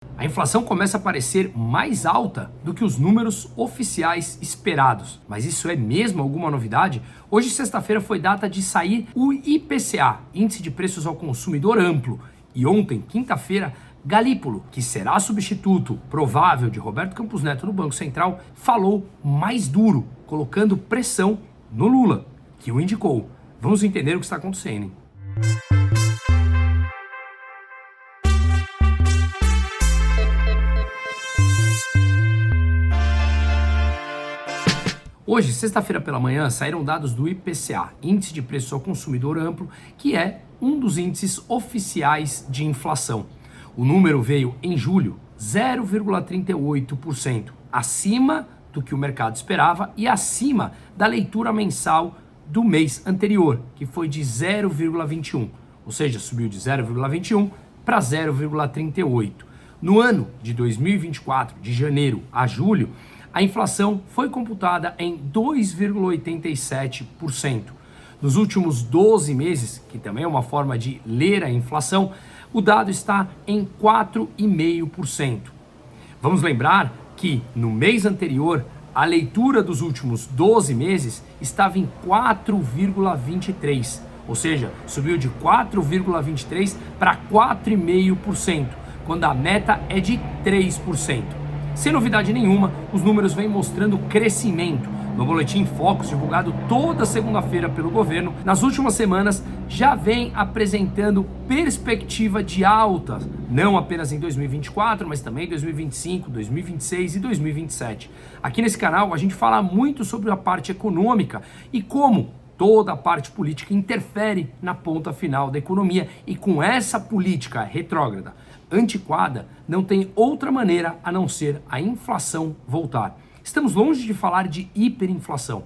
A inflação começa a parecer mais alta do que os números oficiais esperados. Mas isso é mesmo alguma novidade? Hoje, sexta-feira, foi data de sair o IPCA, Índice de Preços ao Consumidor Amplo. E ontem, quinta-feira, Galípolo, que será substituto provável de Roberto Campos Neto no Banco Central, falou mais duro, colocando pressão no Lula, que o indicou. Vamos entender o que está acontecendo, hein? Hoje, sexta-feira pela manhã, saíram dados do IPCA, Índice de Preços ao Consumidor Amplo, que é um dos índices oficiais de inflação. O número veio em julho 0,38%, acima do que o mercado esperava e acima da leitura mensal do mês anterior, que foi de 0,21%, ou seja, subiu de 0,21% para 0,38%. No ano de 2024, de janeiro a julho, a inflação foi computada em 2,87%. Nos últimos 12 meses, que também é uma forma de ler a inflação, o dado está em 4,5%. Vamos lembrar que no mês anterior, a leitura dos últimos 12 meses estava em 4,23%, ou seja, subiu de 4,23% para 4,5%, quando a meta é de 3%. Sem novidade nenhuma, os números vêm mostrando crescimento. No Boletim Focus, divulgado toda segunda-feira pelo governo, nas últimas semanas já vem apresentando perspectiva de alta, não apenas em 2024, mas também em 2025, 2026 e 2027. Aqui nesse canal a gente fala muito sobre a parte econômica e como toda a parte política interfere na ponta final da economia, e com essa política retrógrada, antiquada, não tem outra maneira a não ser a inflação voltar. Estamos longe de falar de hiperinflação,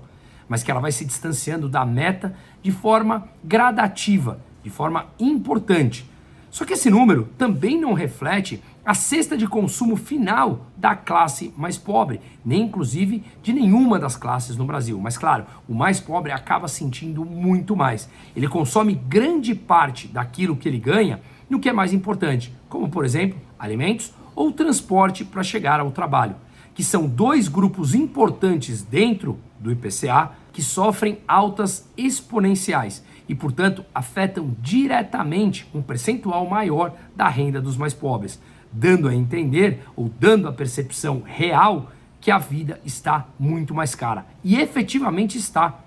mas que ela vai se distanciando da meta de forma gradativa, de forma importante. Só que esse número também não reflete a cesta de consumo final da classe mais pobre, nem inclusive de nenhuma das classes no Brasil. Mas claro, o mais pobre acaba sentindo muito mais. Ele consome grande parte daquilo que ele ganha no que é mais importante, como por exemplo, alimentos ou transporte para chegar ao trabalho, que são dois grupos importantes dentro do IPCA que sofrem altas exponenciais e, portanto, afetam diretamente um percentual maior da renda dos mais pobres, dando a entender ou dando a percepção real que a vida está muito mais cara. E efetivamente está.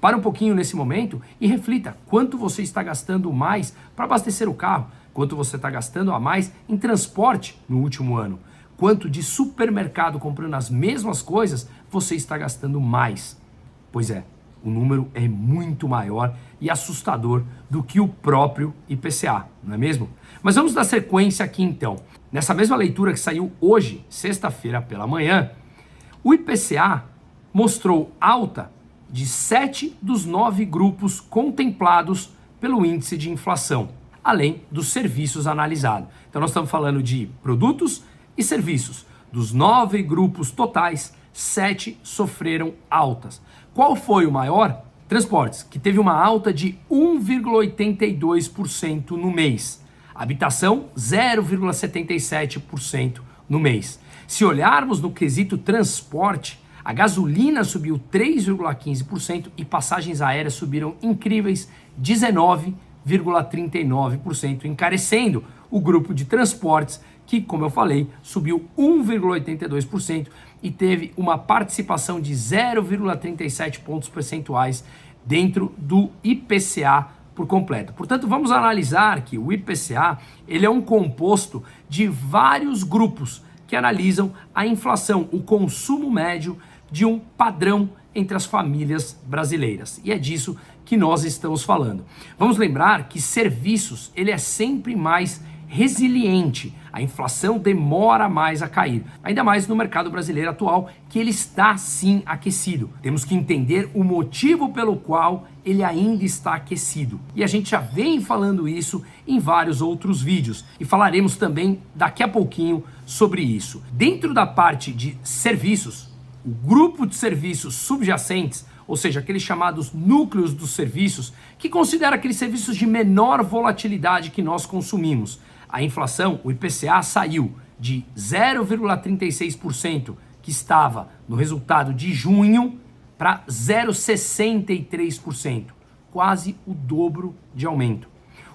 Para um pouquinho nesse momento e reflita quanto você está gastando mais para abastecer o carro, quanto você está gastando a mais em transporte no último ano, quanto de supermercado comprando as mesmas coisas você está gastando mais. Pois é, o número é muito maior e assustador do que o próprio IPCA, não é mesmo? Mas vamos dar sequência aqui então. Nessa mesma leitura que saiu hoje, sexta-feira pela manhã, o IPCA mostrou alta de 7 dos 9 grupos contemplados pelo índice de inflação, além dos serviços analisados. Então nós estamos falando de produtos e serviços. Dos 9 grupos totais, 7 sofreram altas. Qual foi o maior? Transportes, que teve uma alta de 1,82% no mês. Habitação, 0,77% no mês. Se olharmos no quesito transporte, a gasolina subiu 3,15% e passagens aéreas subiram incríveis 19,39%, encarecendo o grupo de transportes, que, como eu falei, subiu 1,82% e teve uma participação de 0,37 pontos percentuais dentro do IPCA por completo. Portanto, vamos analisar que o IPCA ele é um composto de vários grupos que analisam a inflação, o consumo médio de um padrão entre as famílias brasileiras. E é disso que nós estamos falando. Vamos lembrar que serviços ele é sempre mais resiliente. A inflação demora mais a cair, ainda mais no mercado brasileiro atual, que ele está sim aquecido. Temos que entender o motivo pelo qual ele ainda está aquecido. E a gente já vem falando isso em vários outros vídeos e falaremos também daqui a pouquinho sobre isso. Dentro da parte de serviços, o grupo de serviços subjacentes, ou seja, aqueles chamados núcleos dos serviços, que considera aqueles serviços de menor volatilidade que nós consumimos. A inflação, o IPCA, saiu de 0,36% que estava no resultado de junho para 0,63%, quase o dobro de aumento.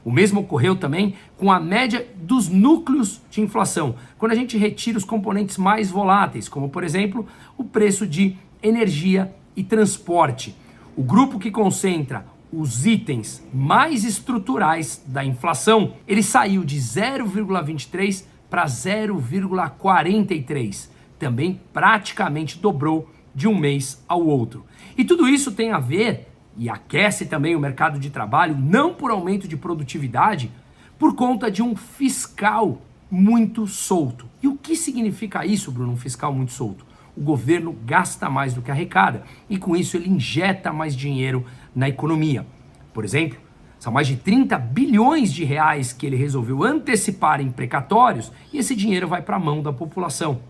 O mesmo ocorreu também com a média dos núcleos de inflação, quando a gente retira os componentes mais voláteis, como por exemplo o preço de energia e transporte. O grupo que concentra os itens mais estruturais da inflação, ele saiu de 0,23 para 0,43, também praticamente dobrou de um mês ao outro. E tudo isso tem a ver e aquece também o mercado de trabalho, não por aumento de produtividade, por conta de um fiscal muito solto. E o que significa isso, Bruno, um fiscal muito solto? O governo gasta mais do que arrecada e com isso ele injeta mais dinheiro na economia. Por exemplo, são mais de 30 bilhões de reais que ele resolveu antecipar em precatórios e esse dinheiro vai para a mão da população.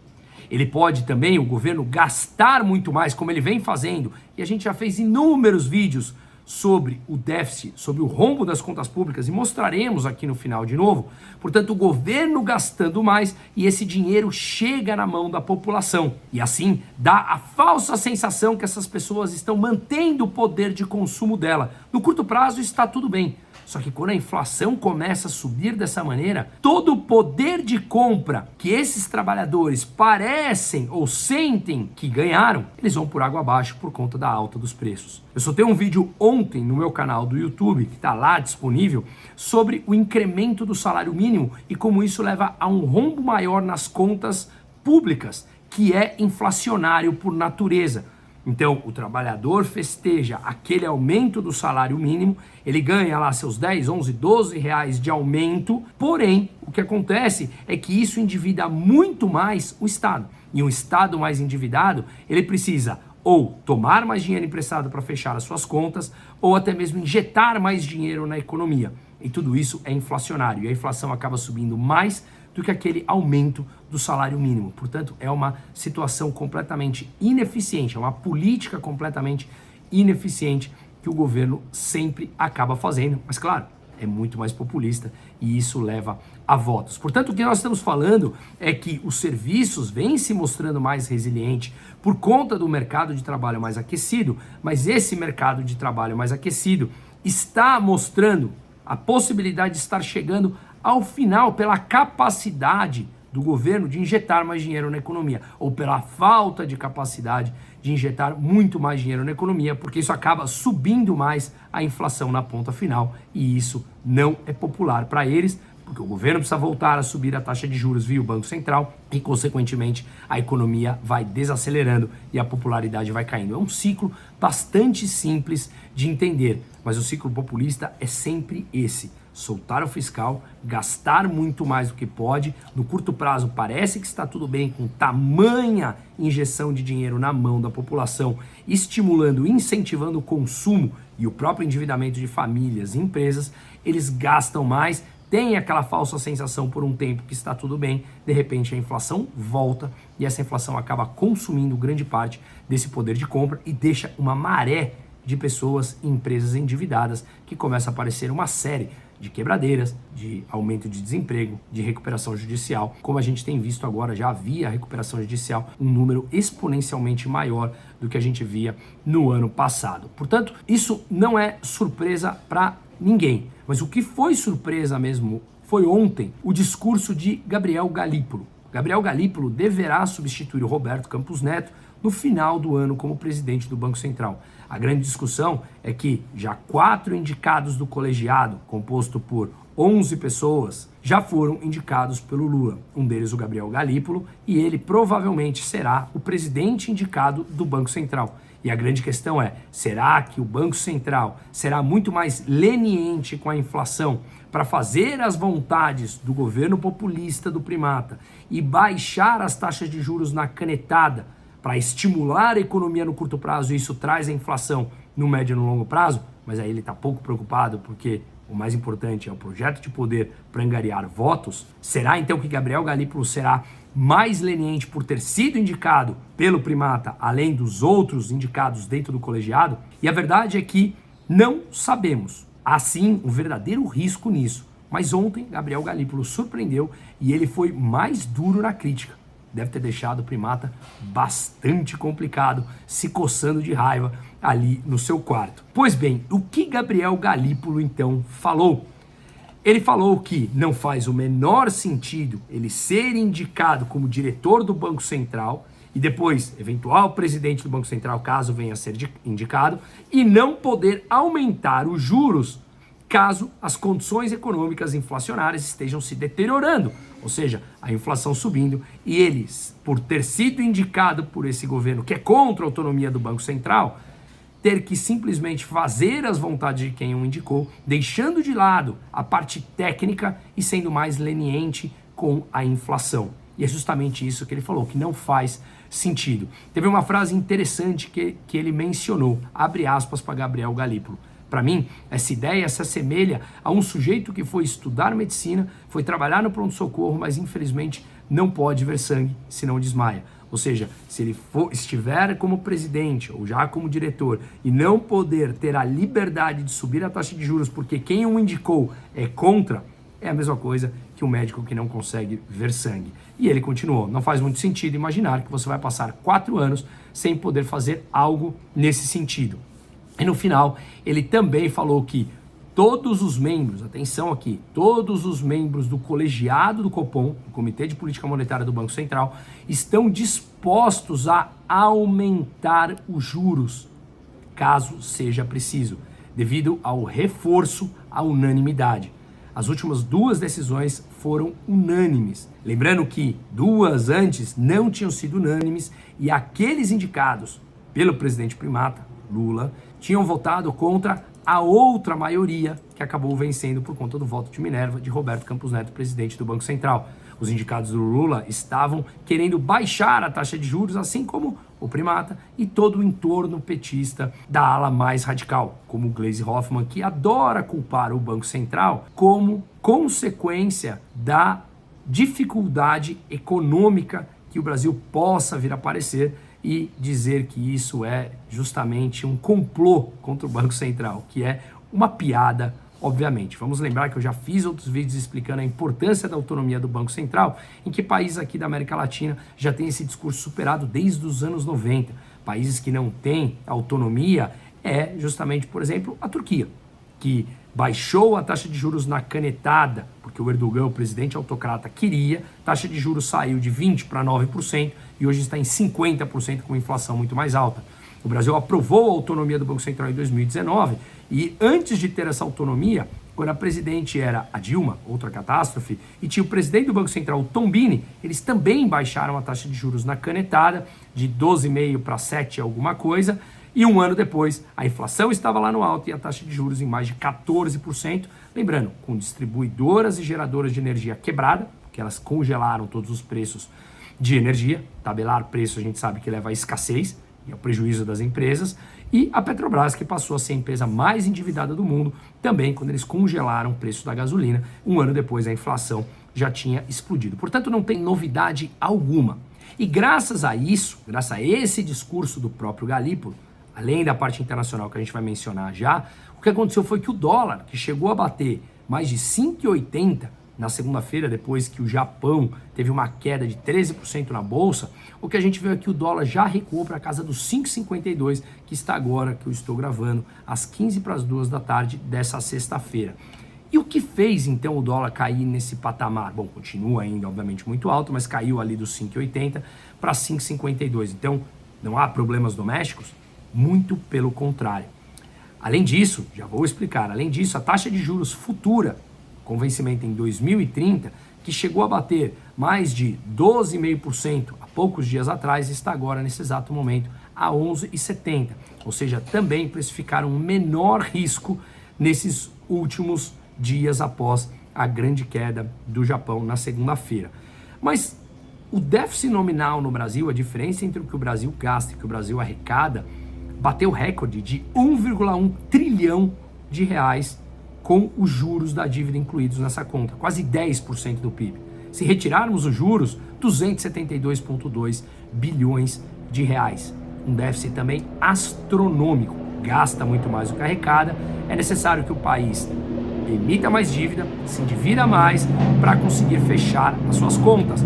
Ele pode também, o governo, gastar muito mais, como ele vem fazendo, e a gente já fez inúmeros vídeos sobre o déficit, sobre o rombo das contas públicas, e mostraremos aqui no final de novo. Portanto, o governo gastando mais e esse dinheiro chega na mão da população. E assim, dá a falsa sensação que essas pessoas estão mantendo o poder de consumo dela. No curto prazo está tudo bem. Só que quando a inflação começa a subir dessa maneira, todo o poder de compra que esses trabalhadores parecem ou sentem que ganharam, eles vão por água abaixo por conta da alta dos preços. Eu soltei um vídeo ontem no meu canal do YouTube, que está lá disponível, sobre o incremento do salário mínimo e como isso leva a um rombo maior nas contas públicas, que é inflacionário por natureza. Então, o trabalhador festeja aquele aumento do salário mínimo, ele ganha lá seus 10, 11, 12 reais de aumento, porém, o que acontece é que isso endivida muito mais o Estado. E um Estado mais endividado, ele precisa ou tomar mais dinheiro emprestado para fechar as suas contas, ou até mesmo injetar mais dinheiro na economia. E tudo isso é inflacionário, e a inflação acaba subindo mais do que aquele aumento do salário mínimo. Portanto, é uma situação completamente ineficiente, é uma política completamente ineficiente que o governo sempre acaba fazendo. Mas claro, é muito mais populista e isso leva a votos. Portanto, o que nós estamos falando é que os serviços vêm se mostrando mais resilientes por conta do mercado de trabalho mais aquecido, mas esse mercado de trabalho mais aquecido está mostrando a possibilidade de estar chegando ao final pela capacidade do governo de injetar mais dinheiro na economia, ou pela falta de capacidade de injetar muito mais dinheiro na economia, porque isso acaba subindo mais a inflação na ponta final, e isso não é popular para eles, porque o governo precisa voltar a subir a taxa de juros via o Banco Central e, consequentemente, a economia vai desacelerando e a popularidade vai caindo. É um ciclo bastante simples de entender, mas o ciclo populista é sempre esse: soltar o fiscal, gastar muito mais do que pode, no curto prazo parece que está tudo bem com tamanha injeção de dinheiro na mão da população, estimulando, incentivando o consumo e o próprio endividamento de famílias e empresas, eles gastam mais, tem aquela falsa sensação por um tempo que está tudo bem, de repente a inflação volta e essa inflação acaba consumindo grande parte desse poder de compra e deixa uma maré de pessoas e empresas endividadas que começa a aparecer uma série de quebradeiras, de aumento de desemprego, de recuperação judicial. Como a gente tem visto agora, já havia recuperação judicial, um número exponencialmente maior do que a gente via no ano passado. Portanto, isso não é surpresa para ninguém. Mas o que foi surpresa mesmo foi ontem o discurso de Gabriel Galípolo. Gabriel Galípolo deverá substituir o Roberto Campos Neto no final do ano como presidente do Banco Central. A grande discussão é que já 4 indicados do colegiado, composto por 11 pessoas, já foram indicados pelo Lula. Um deles o Gabriel Galípolo, e ele provavelmente será o presidente indicado do Banco Central. E a grande questão é, será que o Banco Central será muito mais leniente com a inflação para fazer as vontades do governo populista do primata e baixar as taxas de juros na canetada para estimular a economia no curto prazo, e isso traz a inflação no médio e no longo prazo? Mas aí ele está pouco preocupado porque o mais importante é o projeto de poder para angariar votos. Será então que Gabriel Galípolo será mais leniente por ter sido indicado pelo primata, além dos outros indicados dentro do colegiado? E a verdade é que não sabemos. Há sim um verdadeiro risco nisso, Mas ontem, Gabriel Galípolo surpreendeu e ele foi mais duro na crítica. Deve ter deixado o primata bastante complicado, se coçando de raiva ali no seu quarto. Pois bem, o que Gabriel Galípolo então falou? Ele falou que não faz o menor sentido ele ser indicado como diretor do Banco Central e depois, eventual presidente do Banco Central, caso venha a ser indicado, e não poder aumentar os juros caso as condições econômicas inflacionárias estejam se deteriorando, ou seja, a inflação subindo, e eles, por ter sido indicado por esse governo que é contra a autonomia do Banco Central, ter que simplesmente fazer as vontades de quem o indicou, deixando de lado a parte técnica e sendo mais leniente com a inflação. E é justamente isso que ele falou, que não faz sentido. Teve uma frase interessante que ele mencionou, abre aspas para Gabriel Galípolo. Para mim, essa ideia se assemelha a um sujeito que foi estudar medicina, foi trabalhar no pronto-socorro, mas infelizmente não pode ver sangue, senão desmaia. Ou seja, se ele estiver como presidente ou já como diretor e não poder ter a liberdade de subir a taxa de juros porque quem o indicou é contra, é a mesma coisa que um médico que não consegue ver sangue. E ele continuou, não faz muito sentido imaginar que você vai passar 4 anos sem poder fazer algo nesse sentido. E no final, ele também falou que todos os membros, atenção aqui, todos os membros do colegiado do Copom, do Comitê de Política Monetária do Banco Central, estão dispostos a aumentar os juros, caso seja preciso, devido ao reforço à unanimidade. As últimas 2 decisões foram unânimes. Lembrando que 2 antes não tinham sido unânimes e aqueles indicados pelo presidente primata, Lula, tinham votado contra a outra maioria que acabou vencendo por conta do voto de Minerva de Roberto Campos Neto, presidente do Banco Central. Os indicados do Lula estavam querendo baixar a taxa de juros, assim como o primata e todo o entorno petista da ala mais radical, como o Gleisi Hoffmann, que adora culpar o Banco Central como consequência da dificuldade econômica que o Brasil possa vir a padecer e dizer que isso é justamente um complô contra o Banco Central, que é uma piada, obviamente. Vamos lembrar que eu já fiz outros vídeos explicando a importância da autonomia do Banco Central, em que países aqui da América Latina já tem esse discurso superado desde os anos 90. Países que não têm autonomia é justamente, por exemplo, a Turquia, que baixou a taxa de juros na canetada, porque o Erdogan, o presidente autocrata, queria, a taxa de juros saiu de 20% para 9% e hoje está em 50% com inflação muito mais alta. O Brasil aprovou a autonomia do Banco Central em 2019 e antes de ter essa autonomia, quando a presidente era a Dilma, outra catástrofe, e tinha o presidente do Banco Central, o Tombini, eles também baixaram a taxa de juros na canetada de 12,5% para 7% alguma coisa, e 1 ano depois, a inflação estava lá no alto e a taxa de juros em mais de 14%. Lembrando, com distribuidoras e geradoras de energia quebrada, porque elas congelaram todos os preços de energia. Tabelar preço a gente sabe que leva à escassez e ao prejuízo das empresas. E a Petrobras, que passou a ser a empresa mais endividada do mundo, também quando eles congelaram o preço da gasolina. 1 ano depois, a inflação já tinha explodido. Portanto, não tem novidade alguma. E graças a isso, graças a esse discurso do próprio Galípolo, além da parte internacional que a gente vai mencionar já, o que aconteceu foi que o dólar, que chegou a bater mais de 5,80 na segunda-feira, depois que o Japão teve uma queda de 13% na bolsa, o que a gente viu é que o dólar já recuou para a casa dos 5,52, que está agora, que eu estou gravando, às 15 para as 2 da tarde dessa sexta-feira. E o que fez, então, o dólar cair nesse patamar? Bom, continua ainda, obviamente, muito alto, mas caiu ali dos 5,80 para 5,52. Então, não há problemas domésticos? Muito pelo contrário. Além disso, já vou explicar, além disso, a taxa de juros futura, com vencimento em 2030, que chegou a bater mais de 12,5% há poucos dias atrás, está agora, nesse exato momento, a 11,70%. Ou seja, também precificaram um menor risco nesses últimos dias após a grande queda do Japão na segunda-feira. Mas o déficit nominal no Brasil, a diferença entre o que o Brasil gasta e o que o Brasil arrecada, bateu recorde de 1,1 trilhão de reais com os juros da dívida incluídos nessa conta, quase 10% do PIB. Se retirarmos os juros, 272,2 bilhões de reais. Um déficit também astronômico, gasta muito mais do que arrecada. É necessário que o país emita mais dívida, se endivida mais para conseguir fechar as suas contas,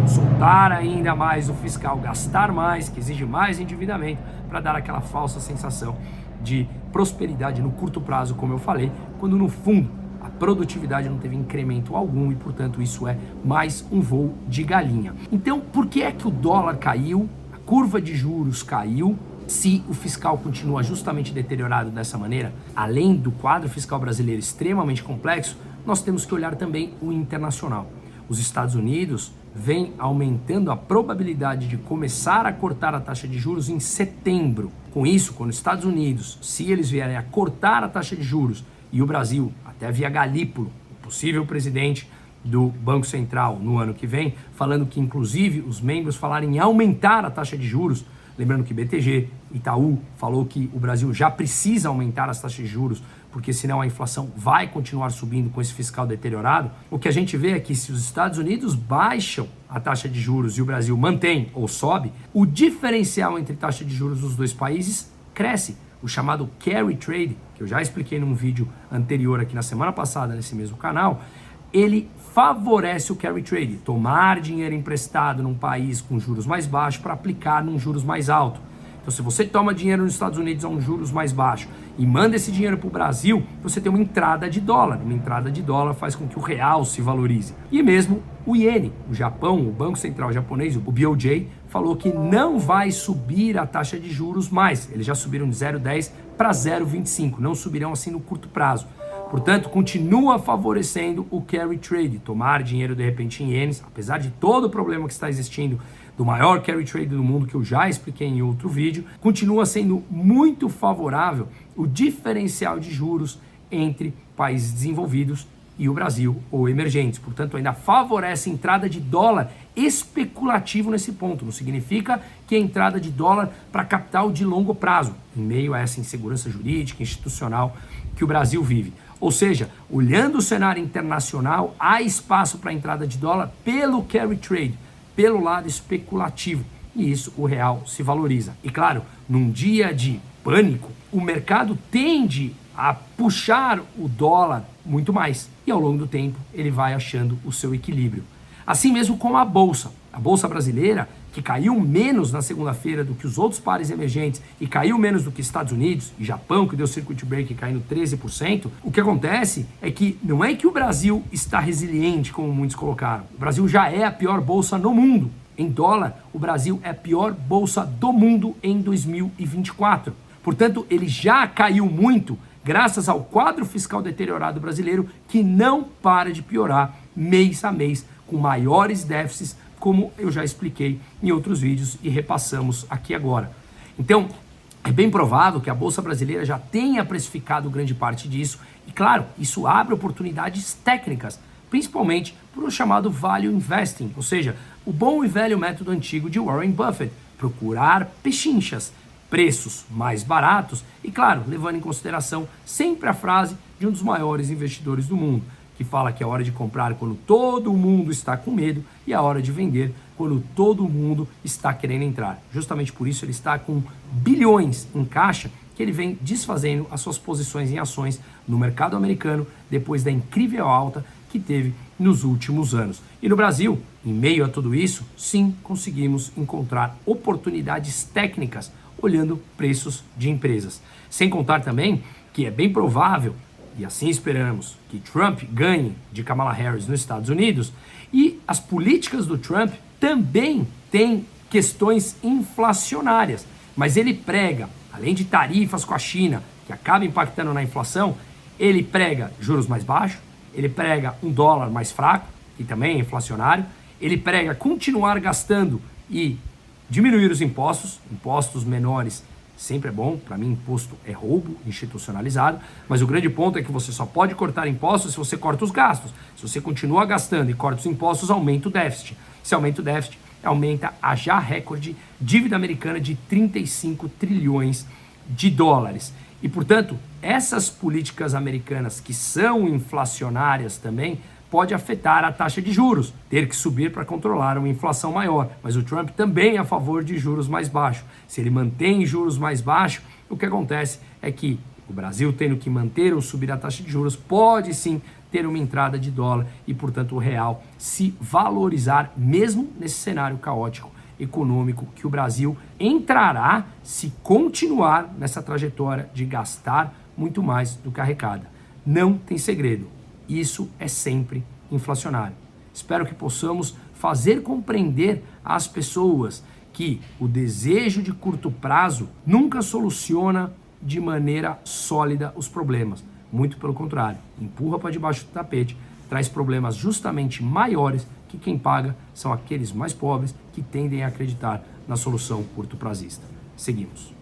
soltar ainda mais o fiscal, gastar mais, que exige mais endividamento, para dar aquela falsa sensação de prosperidade no curto prazo, como eu falei, quando no fundo a produtividade não teve incremento algum e, portanto, isso é mais um voo de galinha. Então, por que é que o dólar caiu, a curva de juros caiu, se o fiscal continua justamente deteriorado dessa maneira? Além do quadro fiscal brasileiro extremamente complexo, nós temos que olhar também o internacional. Os Estados Unidos vêm aumentando a probabilidade de começar a cortar a taxa de juros em setembro. Com isso, quando os Estados Unidos, se eles vierem a cortar a taxa de juros, e o Brasil, até via Galípolo, o possível presidente do Banco Central no ano que vem, falando que inclusive os membros falarem em aumentar a taxa de juros, lembrando que BTG, Itaú falou que o Brasil já precisa aumentar as taxas de juros, porque senão a inflação vai continuar subindo com esse fiscal deteriorado. O que a gente vê é que se os Estados Unidos baixam a taxa de juros e o Brasil mantém ou sobe, o diferencial entre taxa de juros dos dois países cresce. O chamado carry trade, que eu já expliquei num vídeo anterior aqui na semana passada nesse mesmo canal, ele favorece o carry trade, tomar dinheiro emprestado num país com juros mais baixos para aplicar num juros mais alto. Então, se você toma dinheiro nos Estados Unidos a um juros mais baixo e manda esse dinheiro para o Brasil, você tem uma entrada de dólar. Uma entrada de dólar faz com que o real se valorize. E mesmo o iene, o Japão, o Banco Central japonês, o BOJ, falou que não vai subir a taxa de juros mais. Eles já subiram de 0,10 para 0,25, não subirão assim no curto prazo. Portanto, continua favorecendo o carry trade, tomar dinheiro de repente em ienes, apesar de todo o problema que está existindo do maior carry trade do mundo, que eu já expliquei em outro vídeo, continua sendo muito favorável o diferencial de juros entre países desenvolvidos e o Brasil ou emergentes. Portanto, ainda favorece a entrada de dólar especulativo nesse ponto. Não significa que é entrada de dólar para capital de longo prazo, em meio a essa insegurança jurídica, institucional que o Brasil vive. Ou seja, olhando o cenário internacional, há espaço para a entrada de dólar pelo carry trade, pelo lado especulativo. E isso, o real se valoriza. E claro, num dia de pânico, o mercado tende a puxar o dólar muito mais. E ao longo do tempo, ele vai achando o seu equilíbrio. Assim mesmo como a Bolsa. A Bolsa brasileira, que caiu menos na segunda-feira do que os outros pares emergentes e caiu menos do que Estados Unidos e Japão, que deu circuit break caindo 13%, o que acontece é que não é que o Brasil está resiliente, como muitos colocaram. O Brasil já é a pior bolsa no mundo. Em dólar, o Brasil é a pior bolsa do mundo em 2024. Portanto, ele já caiu muito graças ao quadro fiscal deteriorado brasileiro, que não para de piorar mês a mês, com maiores déficits, como eu já expliquei em outros vídeos e repassamos aqui agora. Então, é bem provável que a Bolsa Brasileira já tenha precificado grande parte disso, e claro, isso abre oportunidades técnicas, principalmente por um chamado value investing, ou seja, o bom e velho método antigo de Warren Buffett, procurar pechinchas, preços mais baratos e, claro, levando em consideração sempre a frase de um dos maiores investidores do mundo, que fala que é hora de comprar quando todo mundo está com medo e a hora de vender quando todo mundo está querendo entrar. Justamente por isso ele está com bilhões em caixa, que ele vem desfazendo as suas posições em ações no mercado americano depois da incrível alta que teve nos últimos anos. E no Brasil, em meio a tudo isso, sim, conseguimos encontrar oportunidades técnicas olhando preços de empresas. Sem contar também que é bem provável, e assim esperamos, que Trump ganhe de Kamala Harris nos Estados Unidos, e as políticas do Trump também têm questões inflacionárias, mas ele prega, além de tarifas com a China, que acaba impactando na inflação, ele prega juros mais baixos, ele prega um dólar mais fraco, que também é inflacionário, ele prega continuar gastando e diminuir os impostos, impostos menores sempre é bom, para mim imposto é roubo institucionalizado, mas o grande ponto é que você só pode cortar impostos se você corta os gastos. Se você continua gastando e corta os impostos, aumenta o déficit. Se aumenta o déficit, aumenta a já recorde dívida americana de 35 trilhões de dólares. E, portanto, essas políticas americanas que são inflacionárias também pode afetar a taxa de juros, ter que subir para controlar uma inflação maior. Mas o Trump também é a favor de juros mais baixos. Se ele mantém juros mais baixos, o que acontece é que O Brasil, tendo que manter ou subir a taxa de juros, pode sim ter uma entrada de dólar e, portanto, o real se valorizar, mesmo nesse cenário caótico econômico que o Brasil entrará se continuar nessa trajetória de gastar muito mais do que arrecada. Não tem segredo, isso é sempre inflacionário. Espero que possamos fazer compreender às pessoas que o desejo de curto prazo nunca soluciona de maneira sólida os problemas. Muito pelo contrário, empurra para debaixo do tapete, traz problemas justamente maiores que quem paga são aqueles mais pobres que tendem a acreditar na solução curto-prazista. Seguimos.